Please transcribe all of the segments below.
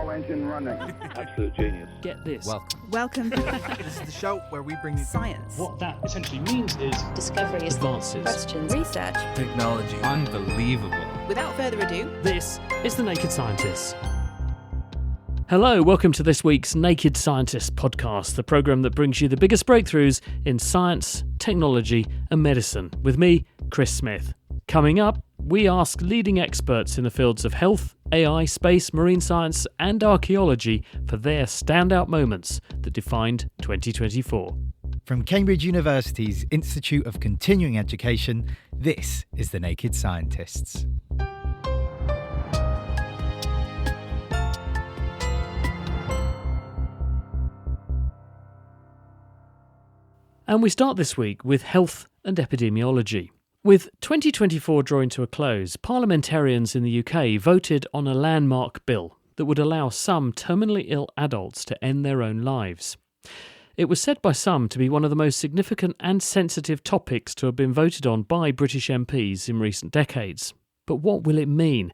turbo engine running. Absolute genius. Get this. Welcome. This is the show where we bring you Science. What that essentially means is discoveries, Advances. Questions. Research. technology. Unbelievable. Without further ado, This is The Naked Scientists. Hello, welcome to this week's Naked Scientists podcast, the programme that brings you the biggest breakthroughs in science, technology and medicine, with me, Chris Smith. Coming up, we ask leading experts in the fields of health, AI, space, marine science and archaeology for their standout moments that defined 2024. From Cambridge University's Institute of Continuing Education, this is The Naked Scientists. And we start this week with health and epidemiology. With 2024 drawing to a close, parliamentarians in the UK voted on a landmark bill that would allow some terminally ill adults to end their own lives. It was said by some to be one of the most significant and sensitive topics to have been voted on by British MPs in recent decades. But what will it mean?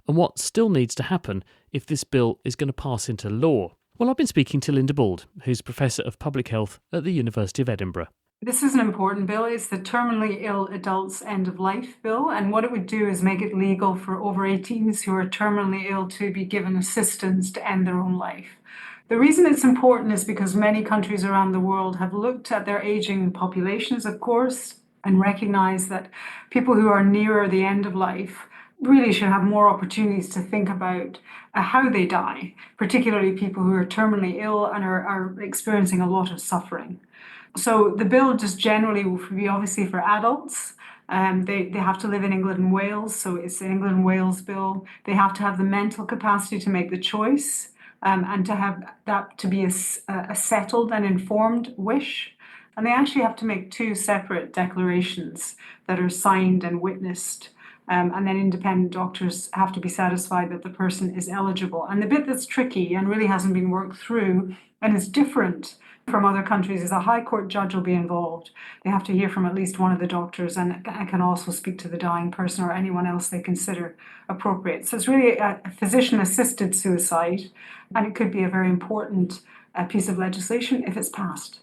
And what still needs to happen if this bill is going to pass into law? Well, I've been speaking to Linda Bald, who's Professor of Public Health at the University of Edinburgh. This is an important bill. It's the Terminally Ill Adults End of Life Bill. And what it would do is make it legal for over 18s who are terminally ill to be given assistance to end their own life. The reason it's important is because many countries around the world have looked at their aging populations, of course, and recognize that people who are nearer the end of life really should have more opportunities to think about how they die, particularly people who are terminally ill and are experiencing a lot of suffering. So the bill just generally will be obviously for adults. They have to live in England and Wales, so it's an England and Wales bill. They have to have the mental capacity to make the choice and to have that to be a settled and informed wish. And they actually have to make two separate declarations that are signed and witnessed. And then independent doctors have to be satisfied that the person is eligible. And the bit that's tricky and really hasn't been worked through and is different from other countries is a High Court judge will be involved. They have to hear from at least one of the doctors and can also speak to the dying person or anyone else they consider appropriate. So it's really a physician-assisted suicide, and it could be a very important piece of legislation if it's passed.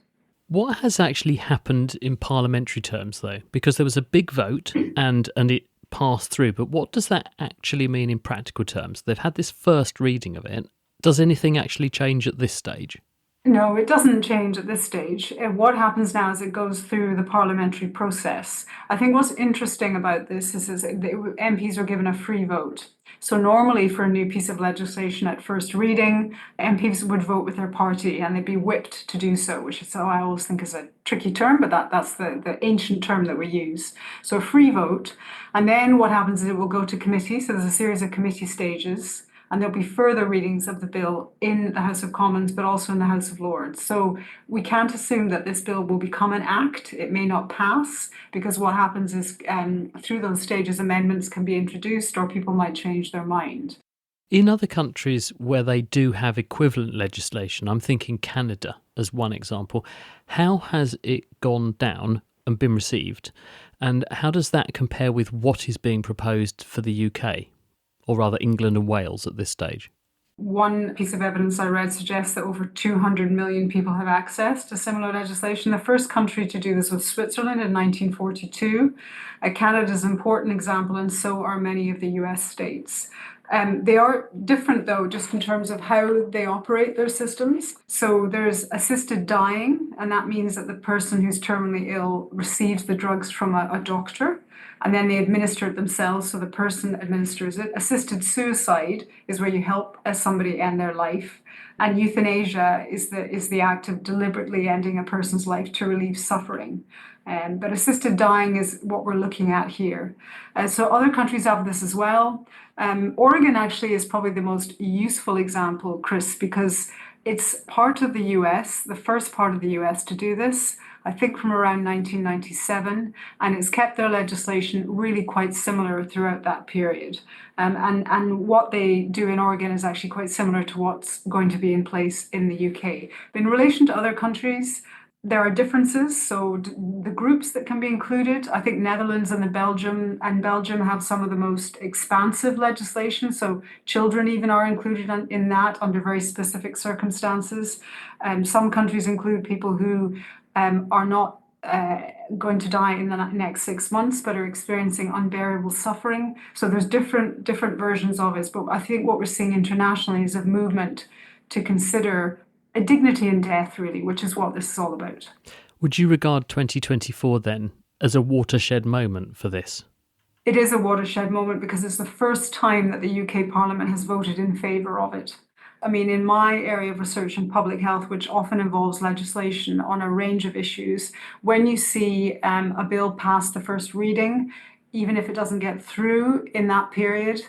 What has actually happened in parliamentary terms, though? Because there was a big vote and it passed through, but what does that actually mean in practical terms? They've had this first reading of it. Does anything actually change at this stage? No, it doesn't change at this stage. What happens now is it goes through the parliamentary process. I think what's interesting about this is the MPs are given a free vote. So normally for a new piece of legislation at first reading, MPs would vote with their party and they'd be whipped to do so, which is how I always think is a tricky term, but that's the ancient term that we use. So a free vote. And then what happens is it will go to committee. So there's a series of committee stages. And there'll be further readings of the bill in the House of Commons, but also in the House of Lords. So we can't assume that this bill will become an act. It may not pass, because what happens is through those stages, amendments can be introduced or people might change their mind. In other countries where they do have equivalent legislation, I'm thinking Canada as one example, how has it gone down and been received? And how does that compare with what is being proposed for the UK? Or rather England and Wales at this stage? One piece of evidence I read suggests that over 200 million people have access to similar legislation. The first country to do this was Switzerland in 1942. Canada is an important example, and so are many of the US states. They are different, though, just in terms of how they operate their systems. So there's assisted dying, and that means that the person who's terminally ill receives the drugs from a doctor. And then they administer it themselves, so the person administers it. Assisted suicide is where you help somebody end their life. And euthanasia is the act of deliberately ending a person's life to relieve suffering. But assisted dying is what we're looking at here. So other countries have this as well. Oregon actually is probably the most useful example, Chris, because it's part of the US, the first part of the US to do this, I think from around 1997, and it's kept their legislation really quite similar throughout that period. And what they do in Oregon is actually quite similar to what's going to be in place in the UK. But in relation to other countries, There are differences. So the groups that can be included, I think Netherlands and Belgium have some of the most expansive legislation. So children even are included in that under very specific circumstances. Some countries include people who are not going to die in the next 6 months, but are experiencing unbearable suffering. So there's different versions of it. But I think what we're seeing internationally is a movement to consider a dignity in death, really, which is what this is all about. Would you regard 2024 then as a watershed moment for this? It is a watershed moment because it's the first time that the UK Parliament has voted in favour of it. I mean, in my area of research in public health, which often involves legislation on a range of issues, when you see a bill pass the first reading, even if it doesn't get through in that period,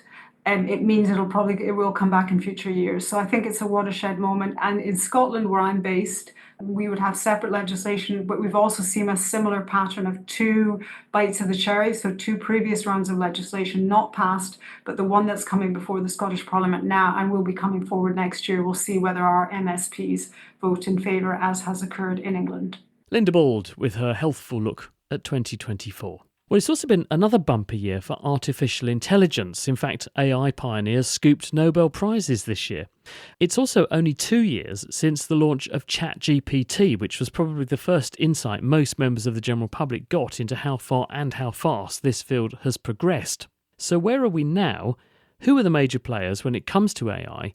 it means it will come back in future years. So I think it's a watershed moment. And in Scotland, where I'm based, we would have separate legislation, but we've also seen a similar pattern of 2 bites of the cherry. So 2 previous rounds of legislation not passed, but the one that's coming before the Scottish Parliament now and will be coming forward next year, we'll see whether our MSPs vote in favour, as has occurred in England. Linda Bald with her healthful look at 2024. Well, it's also been another bumper year for artificial intelligence. In fact, AI pioneers scooped Nobel Prizes this year. It's also only 2 years since the launch of ChatGPT, which was probably the first insight most members of the general public got into how far and how fast this field has progressed. So where are we now? Who are the major players when it comes to AI?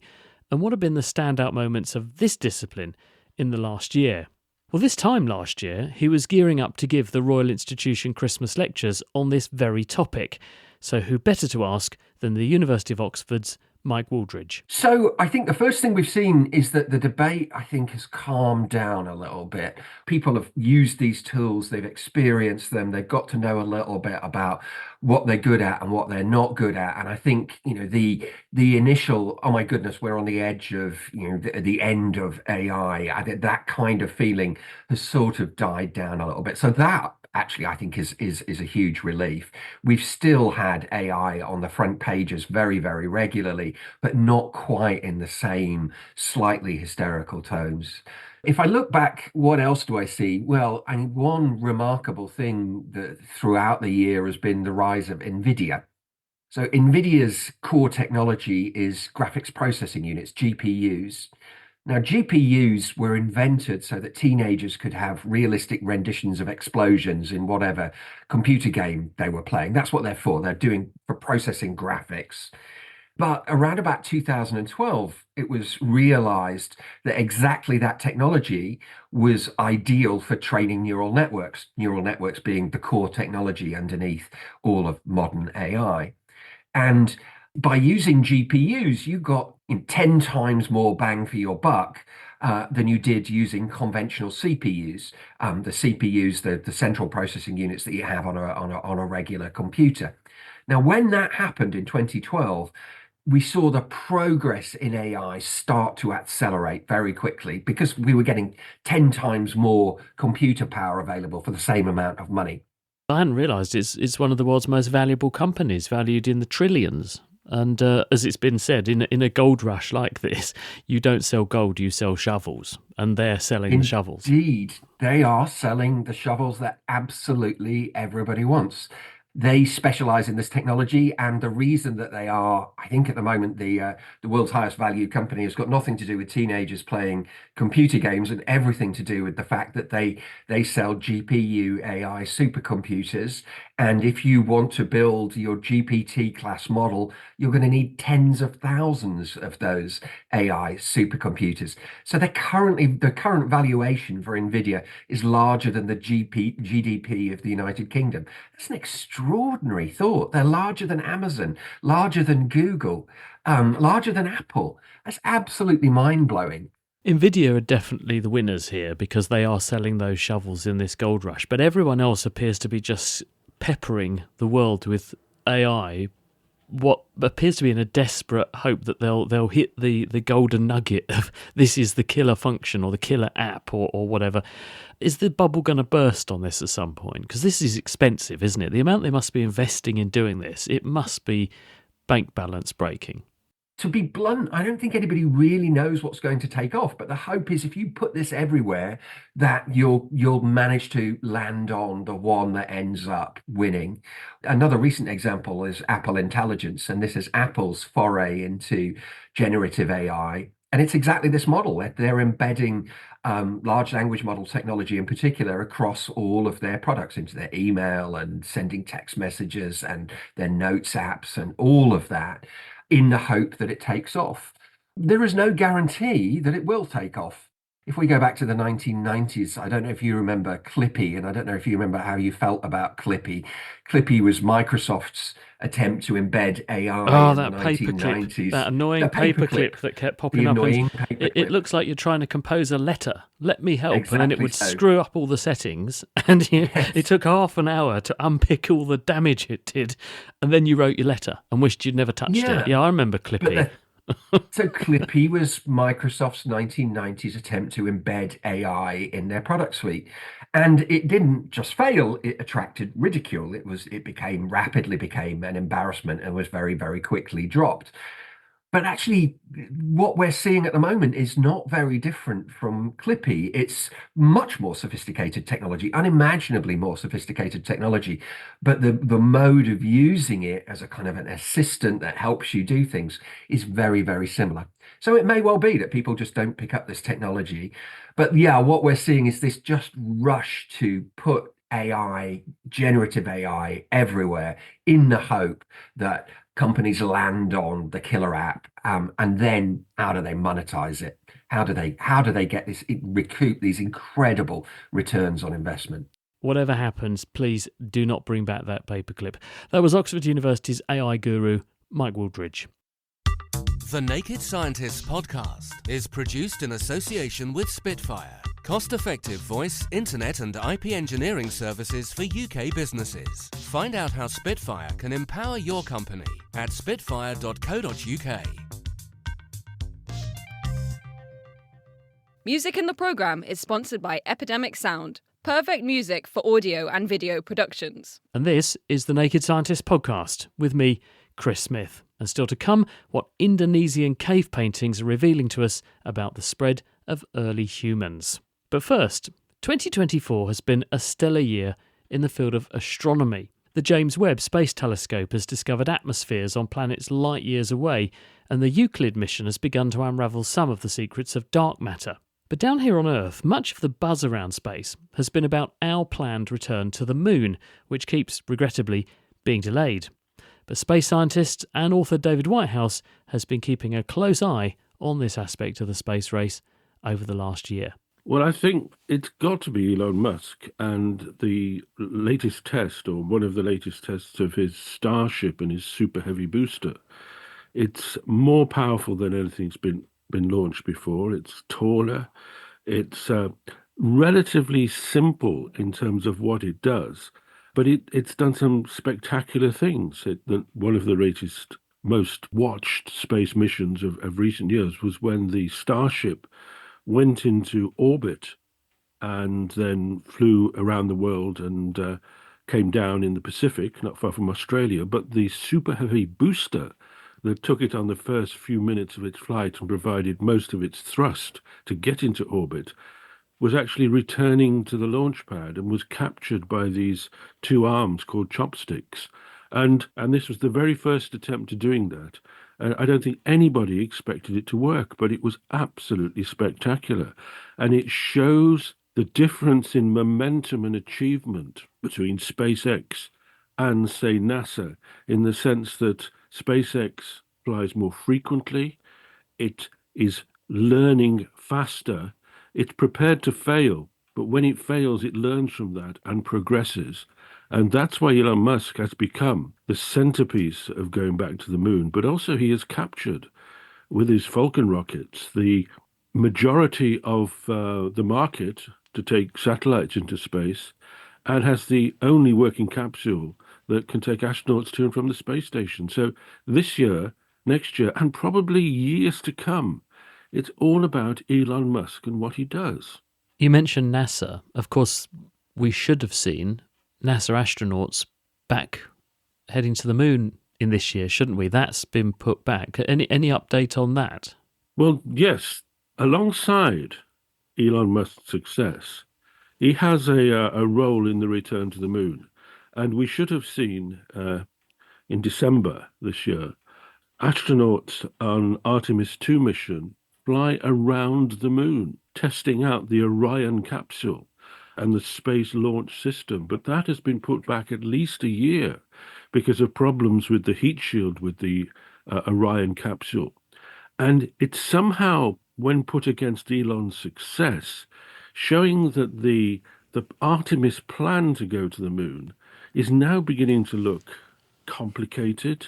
And what have been the standout moments of this discipline in the last year? Well, this time last year, he was gearing up to give the Royal Institution Christmas lectures on this very topic. So who better to ask than the University of Oxford's Mike Wooldridge? So I think the first thing we've seen is that the debate, I think, has calmed down a little bit. People have used these tools, they've experienced them, they've got to know a little bit about what they're good at and what they're not good at. And I think, the initial, oh my goodness, we're on the edge of, the end of AI. I think that kind of feeling has sort of died down a little bit. So that actually, I think is a huge relief. We've still had AI on the front pages very, very regularly, but not quite in the same slightly hysterical tones. If I look back, what else do I see? Well, I mean, one remarkable thing that throughout the year has been the rise of NVIDIA. So NVIDIA's core technology is graphics processing units, GPUs. Now, GPUs were invented so that teenagers could have realistic renditions of explosions in whatever computer game they were playing. That's what they're for. They're doing for processing graphics. But around about 2012, it was realized that exactly that technology was ideal for training neural networks being the core technology underneath all of modern AI. And by using GPUs, you got 10 times more bang for your buck than you did using conventional CPUs, the CPUs, the central processing units that you have on a regular computer. Now, when that happened in 2012, we saw the progress in AI start to accelerate very quickly because we were getting 10 times more computer power available for the same amount of money. I hadn't realised it's one of the world's most valuable companies, valued in the trillions. And as it's been said, in a gold rush like this, you don't sell gold, you sell shovels. And they're selling the shovels. Indeed, they are selling the shovels that absolutely everybody wants. They specialize in this technology, and the reason that they are, I think at the moment, the world's highest valued company has got nothing to do with teenagers playing computer games and everything to do with the fact that they sell GPU AI supercomputers. And if you want to build your GPT class model, you're going to need tens of thousands of those AI supercomputers. So the current valuation for NVIDIA is larger than the GDP of the United Kingdom. That's an extraordinary thought. They're larger than Amazon, larger than Google, larger than Apple. That's absolutely mind-blowing. NVIDIA are definitely the winners here because they are selling those shovels in this gold rush. But everyone else appears to be just peppering the world with AI, what appears to be in a desperate hope that they'll hit the golden nugget of this is the killer function or the killer app or whatever. Is the bubble going to burst on this at some point? Because this is expensive, isn't it? The amount they must be investing in doing this, it must be bank balance breaking. to be blunt, I don't think anybody really knows what's going to take off. But the hope is if you put this everywhere, that you'll manage to land on the one that ends up winning. Another recent example is Apple Intelligence, and this is Apple's foray into generative AI. And it's exactly this model. They're embedding large language model technology in particular across all of their products, into their email and sending text messages and their notes apps and all of that, in the hope that it takes off. There is no guarantee that it will take off. If we go back to the 1990s, I don't know if you remember Clippy, and I don't know if you remember how you felt about Clippy. Clippy was Microsoft's attempt to embed AI in that the paperclip, 1990s. that annoying The paperclip that kept popping The up. annoying It paperclip. looks like you're trying to compose a letter. Let me help. And then it Exactly would so. screw up all the settings. And Yes. it took half an hour to unpick all the damage it did. And then you wrote your letter and wished you'd never touched Yeah. it. Yeah, I remember Clippy. So Clippy was Microsoft's 1990s attempt to embed AI in their product suite. And it didn't just fail, it attracted ridicule. It rapidly became an embarrassment and was very, very quickly dropped. But actually, what we're seeing at the moment is not very different from Clippy. It's much more sophisticated technology, unimaginably more sophisticated technology. But the mode of using it as a kind of an assistant that helps you do things is very, very similar. So it may well be that people just don't pick up this technology. But yeah, what we're seeing is this just rush to put AI, generative AI everywhere, in the hope that companies land on the killer app, and then how do they monetize it? How do they get recoup these incredible returns on investment? Whatever happens, please do not bring back that paperclip. That was Oxford University's AI guru, Mike Wooldridge. The Naked Scientists podcast is produced in association with Spitfire, cost-effective voice, internet and IP engineering services for UK businesses. Find out how Spitfire can empower your company at spitfire.co.uk. Music in the programme is sponsored by Epidemic Sound, perfect music for audio and video productions. And this is the Naked Scientist podcast with me, Chris Smith. And still to come, what Indonesian cave paintings are revealing to us about the spread of early humans. But first, 2024 has been a stellar year in the field of astronomy. The James Webb Space Telescope has discovered atmospheres on planets light years away, and the Euclid mission has begun to unravel some of the secrets of dark matter. But down here on Earth, much of the buzz around space has been about our planned return to the Moon, which keeps, regrettably, being delayed. But space scientist and author David Whitehouse has been keeping a close eye on this aspect of the space race over the last year. Well, I think it's got to be Elon Musk, and the latest test, or one of the latest tests of his Starship and his Super Heavy booster. It's more powerful than anything's been launched before. It's taller. It's relatively simple in terms of what it does, but it's done some spectacular things. One of the latest, most watched space missions of recent years was when the Starship went into orbit and then flew around the world and came down in the Pacific, not far from Australia. But the Super Heavy booster that took it on the first few minutes of its flight and provided most of its thrust to get into orbit was actually returning to the launch pad and was captured by these two arms called chopsticks. And this was the very first attempt at doing that. And I don't think anybody expected it to work, but it was absolutely spectacular. And it shows the difference in momentum and achievement between SpaceX and, say, NASA, in the sense that SpaceX flies more frequently, it is learning faster, it's prepared to fail, but when it fails, it learns from that and progresses. And that's why Elon Musk has become the centerpiece of going back to the moon. But also he has captured, with his Falcon rockets, the majority of the market to take satellites into space, and has the only working capsule that can take astronauts to and from the space station. So this year, next year, and probably years to come, it's all about Elon Musk and what he does. You mentioned NASA. Of course, we should have seen NASA astronauts back heading to the moon in this year, shouldn't we? That's been put back. Any update on that? Well, yes. Alongside Elon Musk's success, he has a role in the return to the moon. And we should have seen in December this year, astronauts on Artemis 2 mission fly around the moon, testing out the Orion capsule and the Space Launch System. But that has been put back at least a year because of problems with the heat shield with the Orion capsule. And it's somehow, when put against Elon's success, showing that the Artemis plan to go to the moon is now beginning to look complicated,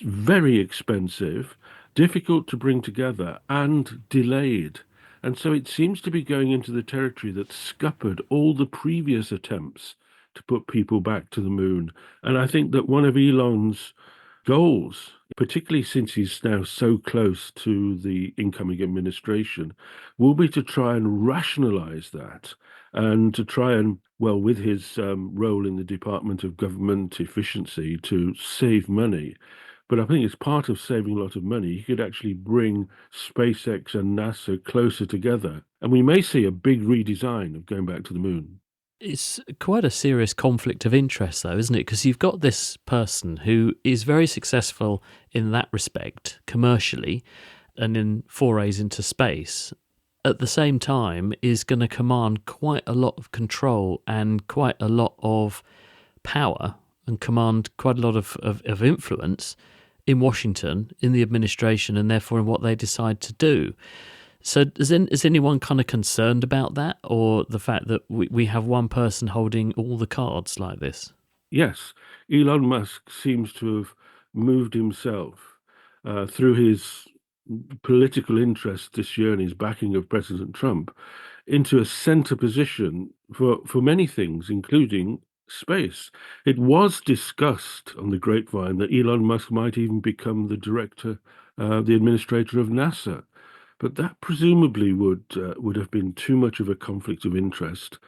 very expensive, difficult to bring together, and delayed. And so it seems to be going into the territory that scuppered all the previous attempts to put people back to the moon. And I think that one of Elon's goals, particularly since he's now so close to the incoming administration, will be to try and rationalize that and to try and, well, with his role in the Department of Government Efficiency, to save money. But I think as part of saving a lot of money, he could actually bring SpaceX and NASA closer together. And we may see a big redesign of going back to the moon. It's quite a serious conflict of interest, though, isn't it? Because you've got this person who is very successful in that respect, commercially, and in forays into space, at the same time is going to command quite a lot of control and quite a lot of power and command quite a lot of influence in Washington, in the administration, and therefore in what they decide to do. So is anyone kind of concerned about that, or the fact that we have one person holding all the cards like this? Yes, Elon Musk seems to have moved himself through his political interest this year and his backing of President Trump into a center position for many things, including space. It was discussed on the grapevine that Elon Musk might even become the director, the administrator of NASA. But that presumably would have been too much of a conflict of interest.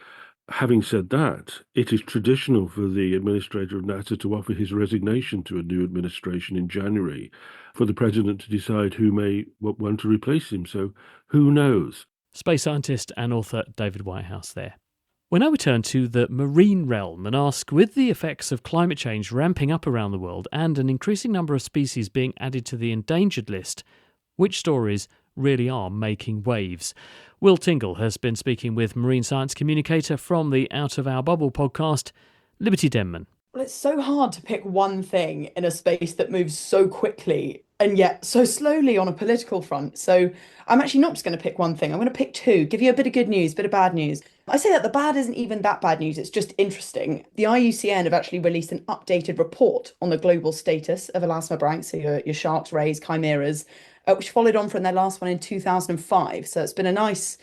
Having said that, it is traditional for the administrator of NASA to offer his resignation to a new administration in January for the president to decide who may want to replace him. So who knows? Space scientist and author David Whitehouse there. We now return to the marine realm and ask, with the effects of climate change ramping up around the world and an increasing number of species being added to the endangered list, which stories really are making waves? Will Tingle has been speaking with marine science communicator from the Out of Our Bubble podcast, Liberty Denman. Well, it's so hard to pick one thing in a space that moves so quickly and yet so slowly on a political front. So I'm actually not just going to pick one thing. I'm going to pick two, give you a bit of good news, a bit of bad news. I say that the bad isn't even that bad news. It's just interesting. The IUCN have actually released an updated report on the global status of elasmobranchs, so your sharks, rays, chimeras, which followed on from their last one in 2005. So it's been a nice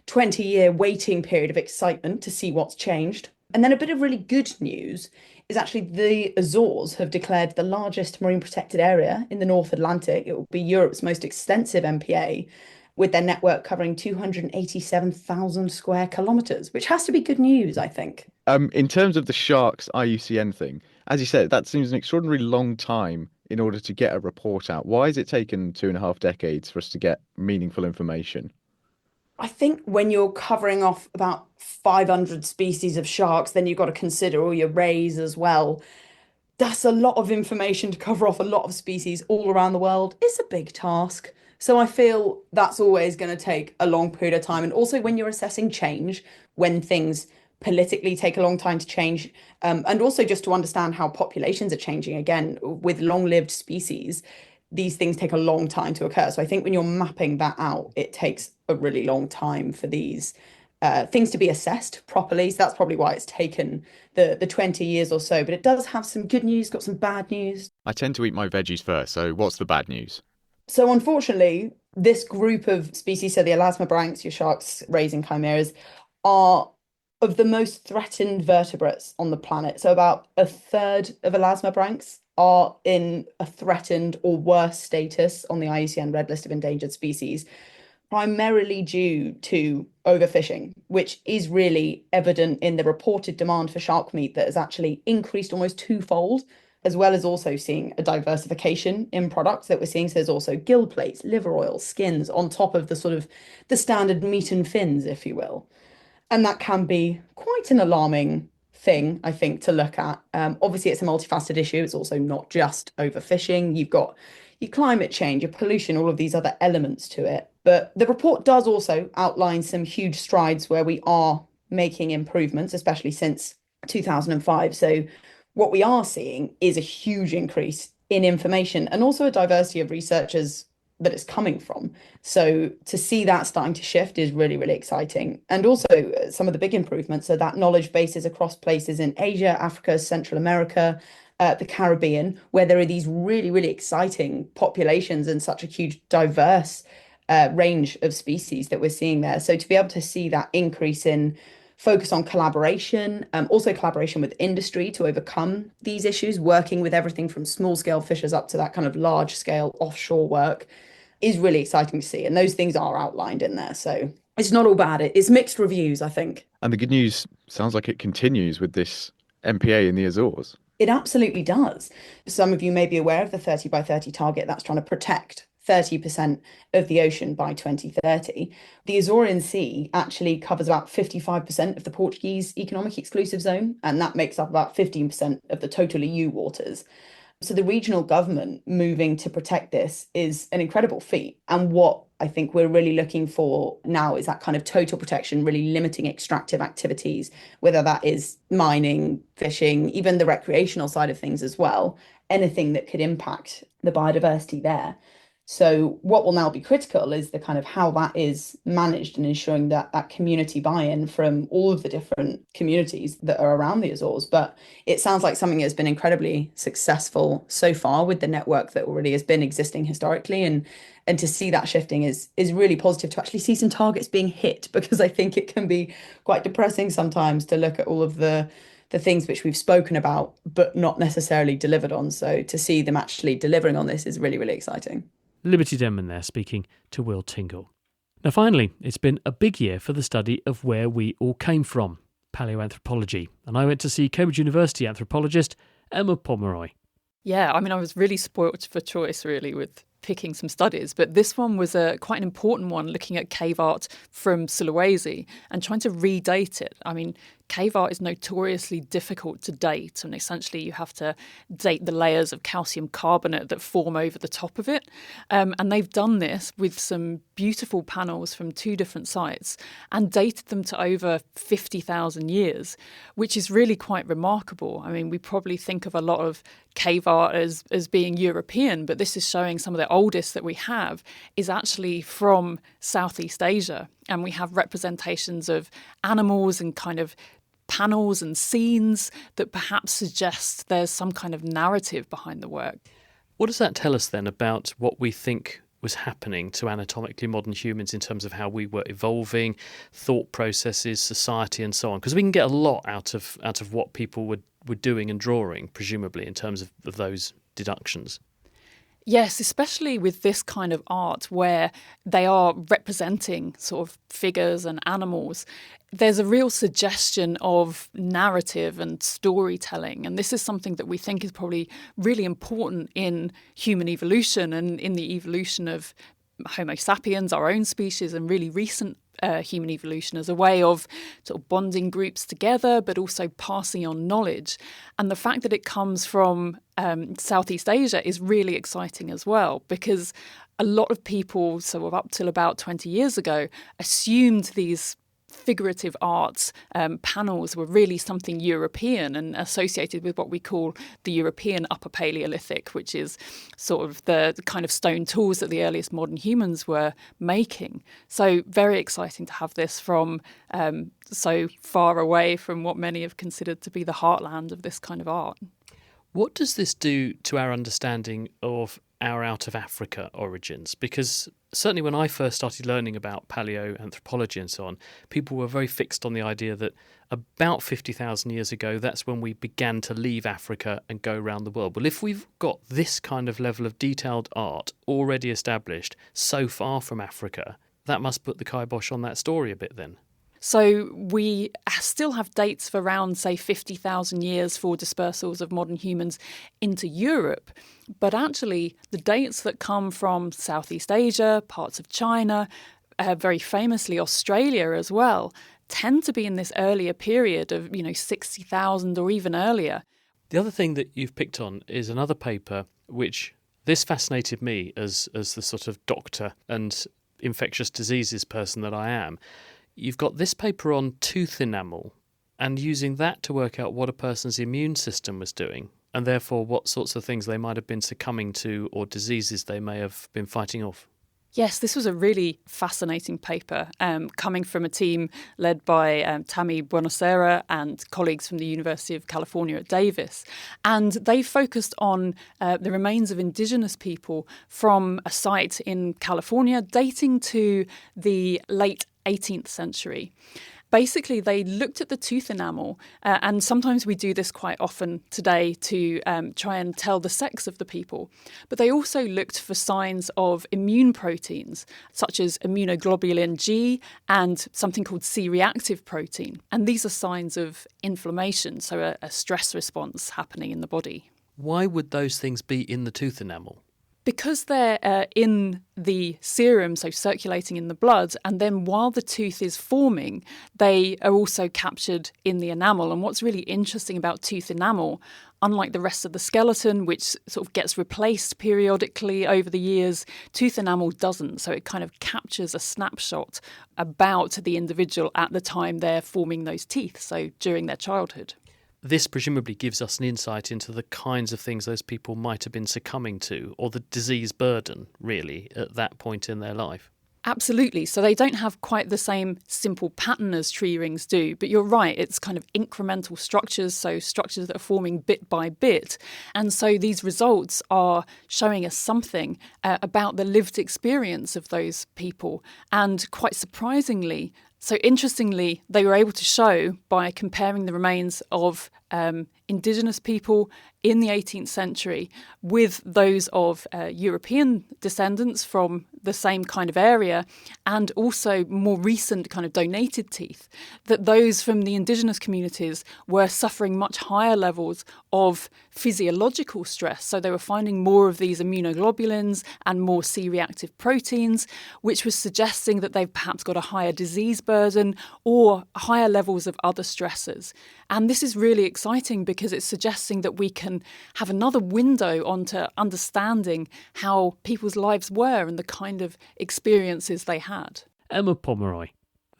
20-year waiting period of excitement to see what's changed. And then a bit of really good news is actually the Azores have declared the largest marine protected area in the North Atlantic. It will be Europe's most extensive MPA, with their network covering 287,000 square kilometres, which has to be good news, I think. In terms of the sharks IUCN thing, as you said, that seems an extraordinarily long time in order to get a report out. Why has it taken 2.5 decades for us to get meaningful information? I think when you're covering off about 500 species of sharks, then you've got to consider all your rays as well. That's a lot of information to cover off a lot of species all around the world. It's a big task. So I feel that's always going to take a long period of time. And also when you're assessing change, when things politically take a long time to change, and also just to understand how populations are changing, again, with long-lived species, these things take a long time to occur. So I think when you're mapping that out, it takes a really long time for these things to be assessed properly. So that's probably why it's taken the 20 years or so. But it does have some good news, got some bad news. I tend to eat my veggies first, so what's the bad news? So unfortunately, this group of species, so the elasmobranchs, your sharks, rays and chimeras, are of the most threatened vertebrates on the planet. So about a third of elasmobranchs are in a threatened or worse status on the IUCN Red List of Endangered Species, primarily due to overfishing, which is really evident in the reported demand for shark meat that has actually increased almost twofold as well as also seeing a diversification in products that we're seeing. So there's also gill plates, liver oil, skins on top of the sort of the standard meat and fins, if you will. And that can be quite an alarming thing, I think, to look at. Obviously, it's a multifaceted issue. It's also not just overfishing. You've got your climate change, your pollution, all of these other elements to it. But the report does also outline some huge strides where we are making improvements, especially since 2005. So what we are seeing is a huge increase in information and also a diversity of researchers that it's coming from. So to see that starting to shift is really, really exciting. And also some of the big improvements are that knowledge bases across places in Asia, Africa, Central America, the Caribbean, where there are these really, really exciting populations and such a huge diverse range of species that we're seeing there. So to be able to see that increase in focus on collaboration, also collaboration with industry to overcome these issues, working with everything from small scale fishers up to that kind of large scale offshore work is really exciting to see. And those things are outlined in there. So it's not all bad. It's mixed reviews, I think. And the good news sounds like it continues with this MPA in the Azores. It absolutely does. Some of you may be aware of the 30 by 30 target that's trying to protect 30% of the ocean by 2030. The Azorean Sea actually covers about 55% of the Portuguese economic exclusive zone, and that makes up about 15% of the total EU waters. So the regional government moving to protect this is an incredible feat. And what I think we're really looking for now is that kind of total protection, really limiting extractive activities, whether that is mining, fishing, even the recreational side of things as well, anything that could impact the biodiversity there. So what will now be critical is the kind of how that is managed and ensuring that that community buy-in from all of the different communities that are around the Azores. But it sounds like something that's been incredibly successful so far with the network that already has been existing historically. And to see that shifting is really positive, to actually see some targets being hit, because I think it can be quite depressing sometimes to look at all of the things which we've spoken about, but not necessarily delivered on. So to see them actually delivering on this is really, really exciting. Liberty Denman there speaking to Will Tingle. Now finally, it's been a big year for the study of where we all came from, paleoanthropology, and I went to see Cambridge University anthropologist Emma Pomeroy. Yeah, I mean, I was really spoilt for choice, really, with picking some studies, but this one was quite an important one, looking at cave art from Sulawesi and trying to redate it. I mean, cave art is notoriously difficult to date, and essentially you have to date the layers of calcium carbonate that form over the top of it. And they've done this with some beautiful panels from 2 different sites and dated them to over 50,000 years, which is really quite remarkable. I mean, we probably think of a lot of cave art as being European, but this is showing some of the oldest that we have is actually from Southeast Asia. And we have representations of animals and kind of panels and scenes that perhaps suggest there's some kind of narrative behind the work. What does that tell us then about what we think was happening to anatomically modern humans in terms of how we were evolving, thought processes, society and so on? Because we can get a lot out of what people were doing and drawing, presumably, in terms of those deductions. Yes, especially with this kind of art where they are representing sort of figures and animals. There's a real suggestion of narrative and storytelling. And this is something that we think is probably really important in human evolution and in the evolution of Homo sapiens, our own species, and really recent human evolution as a way of sort of bonding groups together, but also passing on knowledge. And the fact that it comes from Southeast Asia is really exciting as well, because a lot of people, sort of up till about 20 years ago, assumed these figurative arts panels were really something European and associated with what we call the European Upper Paleolithic, which is sort of the kind of stone tools that the earliest modern humans were making. So very exciting to have this from so far away from what many have considered to be the heartland of this kind of art. What does this do to our understanding of our out of Africa origins? Because certainly when I first started learning about paleoanthropology and so on, people were very fixed on the idea that about 50,000 years ago, that's when we began to leave Africa and go around the world. Well, if we've got this kind of level of detailed art already established so far from Africa, that must put the kibosh on that story a bit then. So we still have dates for around, say, 50,000 years for dispersals of modern humans into Europe. But actually, the dates that come from Southeast Asia, parts of China, very famously Australia as well, tend to be in this earlier period of, 60,000 or even earlier. The other thing that you've picked on is another paper which this fascinated me as the sort of doctor and infectious diseases person that I am. You've got this paper on tooth enamel and using that to work out what a person's immune system was doing and therefore what sorts of things they might have been succumbing to or diseases they may have been fighting off. Yes, this was a really fascinating paper coming from a team led by Tammy Buonasera and colleagues from the University of California at Davis. And they focused on the remains of indigenous people from a site in California dating to the late 18th century. Basically, they looked at the tooth enamel, and sometimes we do this quite often today to try and tell the sex of the people. But they also looked for signs of immune proteins, such as immunoglobulin G and something called C-reactive protein. And these are signs of inflammation, so a stress response happening in the body. Why would those things be in the tooth enamel? Because they're in the serum, so circulating in the blood, and then while the tooth is forming, they are also captured in the enamel. And what's really interesting about tooth enamel, unlike the rest of the skeleton, which sort of gets replaced periodically over the years, tooth enamel doesn't. So it kind of captures a snapshot about the individual at the time they're forming those teeth, so during their childhood. This presumably gives us an insight into the kinds of things those people might have been succumbing to, or the disease burden, really, at that point in their life. Absolutely. So they don't have quite the same simple pattern as tree rings do. But you're right, it's kind of incremental structures, so structures that are forming bit by bit. And so these results are showing us something about the lived experience of those people. And quite surprisingly, so interestingly, they were able to show by comparing the remains of indigenous people in the 18th century with those of European descendants from the same kind of area and also more recent kind of donated teeth, that those from the indigenous communities were suffering much higher levels of physiological stress. So they were finding more of these immunoglobulins and more C-reactive proteins, which was suggesting that they've perhaps got a higher disease burden or higher levels of other stressors. And this is really exciting because it's suggesting that we can have another window onto understanding how people's lives were and the kind of experiences they had. Emma Pomeroy.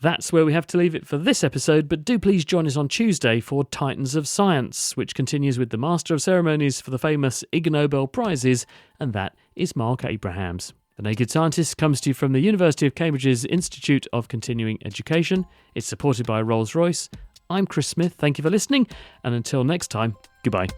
That's where we have to leave it for this episode, but do please join us on Tuesday for Titans of Science, which continues with the Master of Ceremonies for the famous Ig Nobel Prizes, and that is Mark Abrahams. The Naked Scientist comes to you from the University of Cambridge's Institute of Continuing Education. It's supported by Rolls-Royce. I'm Chris Smith, thank you for listening, and until next time, goodbye.